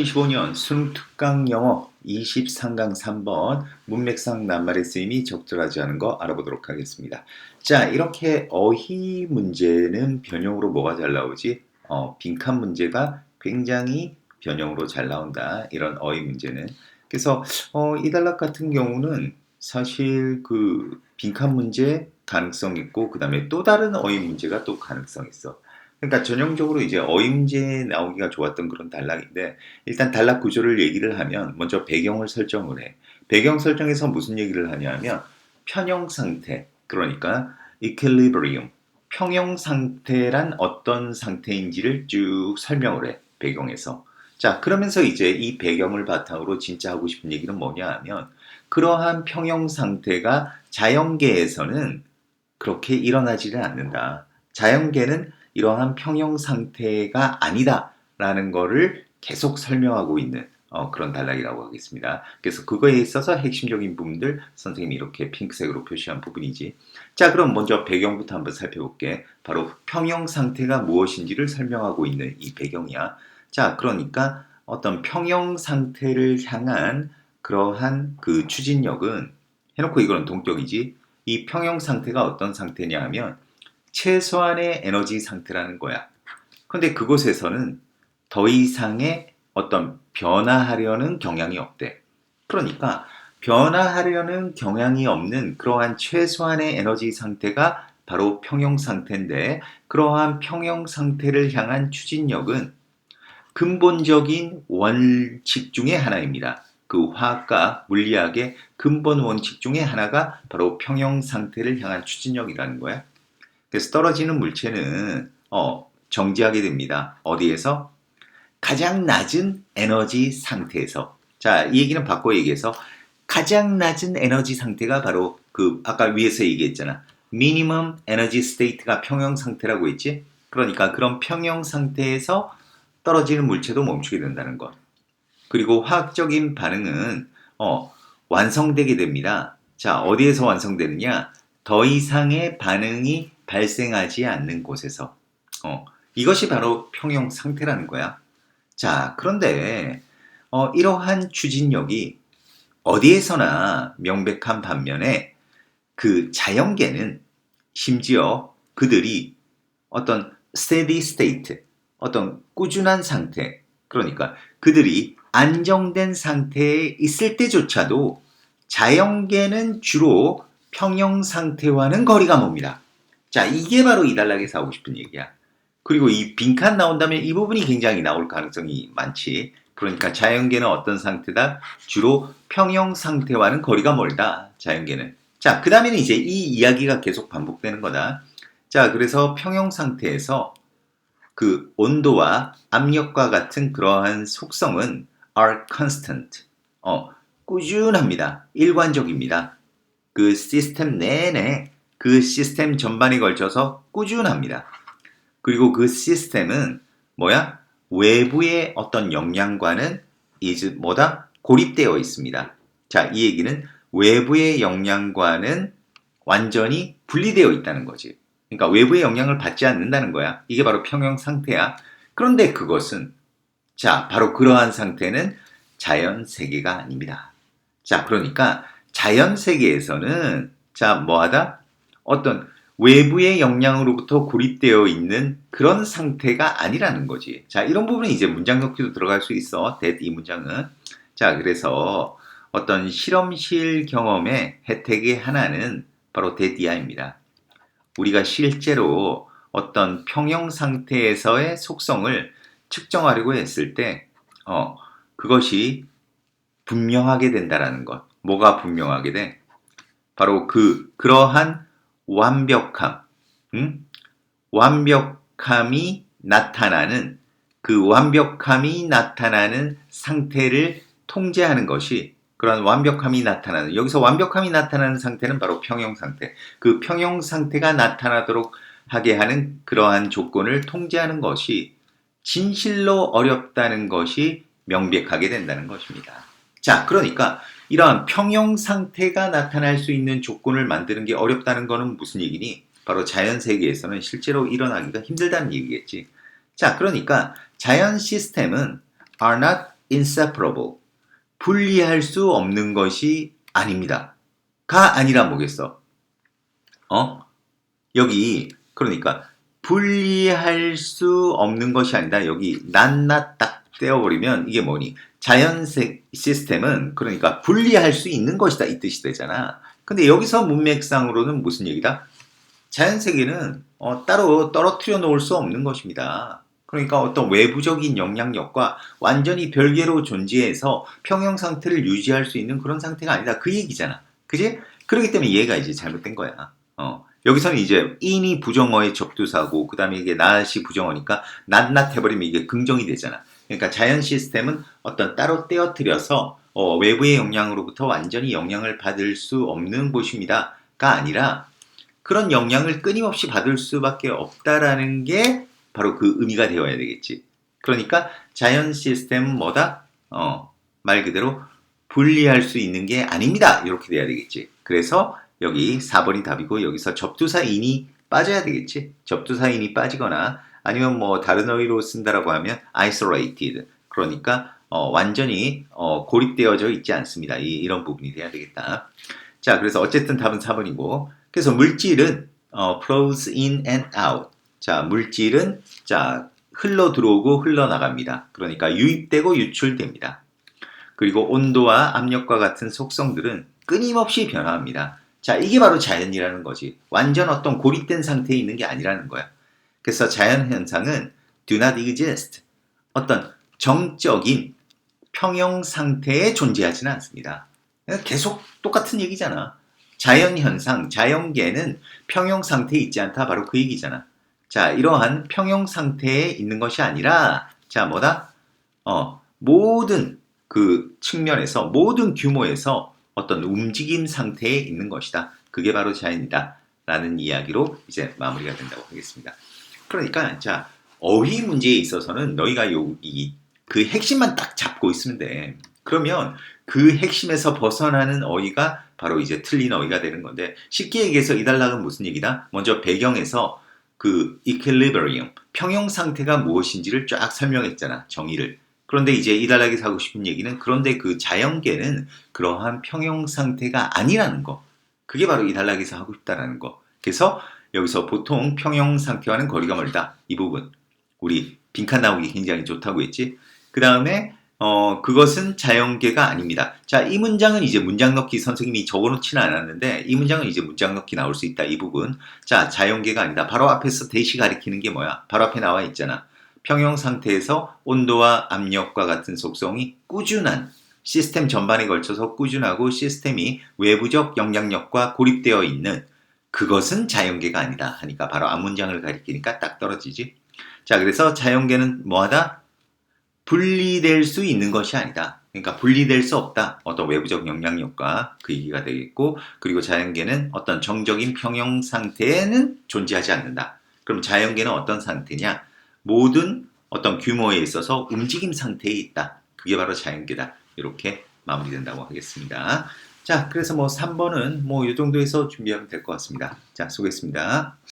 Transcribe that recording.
2025년 수능 특강 영어 23강 3번 문맥상 낱말의 쓰임이 적절하지 않은 거 알아보도록 하겠습니다. 자, 이렇게 어휘 문제는 변형으로 뭐가 잘 나오지? 빈칸 문제가 굉장히 변형으로 잘 나온다. 이런 어휘 문제는. 그래서 이 단락 같은 경우는 사실 그 빈칸 문제 가능성 있고 그다음에 또 다른 어휘 문제가 또 가능성 있어. 그러니까 전형적으로 이제 어휘 문제 나오기가 좋았던 그런 단락인데 일단 단락 구조를 얘기를 하면 먼저 배경을 설정을 해. 배경 설정에서 무슨 얘기를 하냐면 편형 상태, 그러니까 equilibrium, 평형 상태란 어떤 상태인지를 쭉 설명을 해. 배경에서. 자, 그러면서 이제 이 배경을 바탕으로 진짜 하고 싶은 얘기는 뭐냐 하면 그러한 평형 상태가 자연계에서는 그렇게 일어나지를 않는다. 자연계는 이러한 평형 상태가 아니다라는 거를 계속 설명하고 있는 그런 단락이라고 하겠습니다. 그래서 그거에 있어서 핵심적인 부분들 선생님이 이렇게 핑크색으로 표시한 부분이지. 자, 그럼 먼저 배경부터 한번 살펴볼게. 바로 평형 상태가 무엇인지를 설명하고 있는 이 배경이야. 자, 그러니까 어떤 평형 상태를 향한 그러한 그 추진력은 해놓고 이거는 동격이지. 이 평형 상태가 어떤 상태냐 하면 최소한의 에너지 상태라는 거야. 그런데 그곳에서는 더 이상의 어떤 변화하려는 경향이 없대. 그러니까 변화하려는 경향이 없는 그러한 최소한의 에너지 상태가 바로 평형 상태인데 그러한 평형 상태를 향한 추진력은 근본적인 원칙 중의 하나입니다. 그 화학과 물리학의 근본 원칙 중의 하나가 바로 평형 상태를 향한 추진력이라는 거야. 그래서 떨어지는 물체는 정지하게 됩니다. 어디에서? 가장 낮은 에너지 상태에서. 자, 이 얘기는 바꿔 얘기해서 가장 낮은 에너지 상태가 바로 그 아까 위에서 얘기했잖아. 미니멈 에너지 스테이트가 평형 상태라고 했지. 그러니까 그런 평형 상태에서 떨어지는 물체도 멈추게 된다는 것. 그리고 화학적인 반응은 완성되게 됩니다. 자, 어디에서 완성되느냐? 더 이상의 반응이 발생하지 않는 곳에서. 이것이 바로 평형 상태라는 거야. 자, 그런데 이러한 추진력이 어디에서나 명백한 반면에 그 자연계는 심지어 그들이 어떤 steady state, 어떤 꾸준한 상태, 그러니까 그들이 안정된 상태에 있을 때조차도 자연계는 주로 평형 상태와는 거리가 멉니다. 자, 이게 바로 이 단락에서 하고 싶은 얘기야. 그리고 이 빈칸 나온다면 이 부분이 굉장히 나올 가능성이 많지. 그러니까 자연계는 어떤 상태다? 주로 평형 상태와는 거리가 멀다. 자연계는. 자, 그 다음에는 이제 이 이야기가 계속 반복되는 거다. 자, 그래서 평형 상태에서 그 온도와 압력과 같은 그러한 속성은 are constant. 꾸준합니다. 일관적입니다. 그 시스템 내내 그 시스템 전반에 걸쳐서 꾸준합니다. 그리고 그 시스템은 뭐야? 외부의 어떤 영향과는 is 뭐다? 고립되어 있습니다. 자, 이 얘기는 외부의 영향과는 완전히 분리되어 있다는 거지. 그러니까 외부의 영향을 받지 않는다는 거야. 이게 바로 평형 상태야. 그런데 그것은 자, 바로 그러한 상태는 자연 세계가 아닙니다. 자, 그러니까 자연 세계에서는 자, 뭐하다? 어떤 외부의 영향으로부터 고립되어 있는 그런 상태가 아니라는 거지. 자, 이런 부분이 이제 문장 넣기도 들어갈 수 있어. 이 문장은. 자, 그래서 어떤 실험실 경험의 혜택의 하나는 바로 이하입니다. 우리가 실제로 어떤 평형 상태에서의 속성을 측정하려고 했을 때, 그것이 분명하게 된다라는 것. 뭐가 분명하게 돼? 바로 그러한 완벽함, 완벽함이 나타나는 그 완벽함이 나타나는 상태를 통제하는 것이 그런 완벽함이 나타나는 여기서 완벽함이 나타나는 상태는 바로 평형 상태. 그 평형 상태가 나타나도록 하게 하는 그러한 조건을 통제하는 것이 진실로 어렵다는 것이 명백하게 된다는 것입니다. 자, 그러니까 이러한 평형 상태가 나타날 수 있는 조건을 만드는 게 어렵다는 것은 무슨 얘기니? 바로 자연 세계에서는 실제로 일어나기가 힘들다는 얘기겠지. 자, 그러니까 자연 시스템은 are not inseparable. 분리할 수 없는 것이 아닙니다. 가 아니라 뭐겠어? 여기 그러니까 분리할 수 없는 것이 아니다. 여기 낱낱 딱 떼어버리면 이게 뭐니? 자연색 시스템은 그러니까 분리할 수 있는 것이다 이 뜻이 되잖아. 근데 여기서 문맥상으로는 무슨 얘기다? 자연세계는 따로 떨어뜨려 놓을 수 없는 것입니다. 그러니까 어떤 외부적인 영향력과 완전히 별개로 존재해서 평형 상태를 유지할 수 있는 그런 상태가 아니다. 그 얘기잖아. 그지? 그렇기 때문에 얘가 이제 잘못된 거야. 여기서는 이제 in이 부정어의 접두사고 그 다음에 이게 not이 부정어니까 낱낱 해버리면 이게 긍정이 되잖아. 그러니까 자연 시스템은 어떤 따로 떼어뜨려서 외부의 영향으로부터 완전히 영향을 받을 수 없는 곳입니다가 아니라 그런 영향을 끊임없이 받을 수밖에 없다라는 게 바로 그 의미가 되어야 되겠지. 그러니까 자연 시스템은 뭐다? 말 그대로 분리할 수 있는 게 아닙니다. 이렇게 돼야 되겠지. 그래서 여기 4번이 답이고 여기서 접두사 in이 빠져야 되겠지. 접두사 in이 빠지거나 아니면 뭐 다른 어휘로 쓴다라고 하면 isolated. 그러니까 완전히 고립되어져 있지 않습니다. 이런 부분이 돼야 되겠다. 자, 그래서 어쨌든 답은 4번이고 그래서 물질은 flows in and out. 자, 물질은 자 흘러 들어오고 흘러 나갑니다. 그러니까 유입되고 유출됩니다. 그리고 온도와 압력과 같은 속성들은 끊임없이 변화합니다. 자, 이게 바로 자연이라는 거지. 완전 어떤 고립된 상태에 있는 게 아니라는 거야. 그래서 자연 현상은 do not exist. 어떤 정적인 평형 상태에 존재하지는 않습니다. 계속 똑같은 얘기잖아. 자연 현상, 자연계는 평형 상태에 있지 않다. 바로 그 얘기잖아. 자, 이러한 평형 상태에 있는 것이 아니라, 자, 뭐다? 모든 그 측면에서, 모든 규모에서 어떤 움직임 상태에 있는 것이다. 그게 바로 자연이다. 라는 이야기로 이제 마무리가 된다고 하겠습니다. 그러니까, 자, 어휘 문제에 있어서는 너희가 그 핵심만 딱 잡고 있으면 돼. 그러면 그 핵심에서 벗어나는 어휘가 바로 이제 틀린 어휘가 되는 건데 쉽게 얘기해서 이 단락은 무슨 얘기다? 먼저 배경에서 그 equilibrium, 평형 상태가 무엇인지를 쫙 설명했잖아. 정의를. 그런데 이제 이 단락에서 하고 싶은 얘기는 그런데 그 자연계는 그러한 평형 상태가 아니라는 거. 그게 바로 이 단락에서 하고 싶다라는 거. 그래서 여기서 보통 평형 상태와는 거리가 멀다. 이 부분. 우리 빈칸 나오기 굉장히 좋다고 했지. 그 다음에 그것은 자연계가 아닙니다. 자, 이 문장은 이제 문장 넣기 선생님이 적어놓지는 않았는데 이 문장은 이제 문장 넣기 나올 수 있다. 이 부분. 자, 자연계가 아니다. 바로 앞에서 대시 가리키는 게 뭐야? 바로 앞에 나와 있잖아. 평형 상태에서 온도와 압력과 같은 속성이 꾸준한 시스템 전반에 걸쳐서 꾸준하고 시스템이 외부적 영향력과 고립되어 있는 그것은 자연계가 아니다 하니까 바로 앞 문장을 가리키니까 딱 떨어지지. 자, 그래서 자연계는 뭐하다? 분리될 수 있는 것이 아니다. 그러니까 분리될 수 없다. 어떤 외부적 영향력과 그 얘기가 되겠고 그리고 자연계는 어떤 정적인 평형 상태에는 존재하지 않는다. 그럼 자연계는 어떤 상태냐? 모든 어떤 규모에 있어서 움직임 상태에 있다. 그게 바로 자연계다. 이렇게 마무리된다고 하겠습니다. 자, 그래서 뭐 3번은 뭐 이 정도에서 준비하면 될 것 같습니다. 자, 수고했습니다.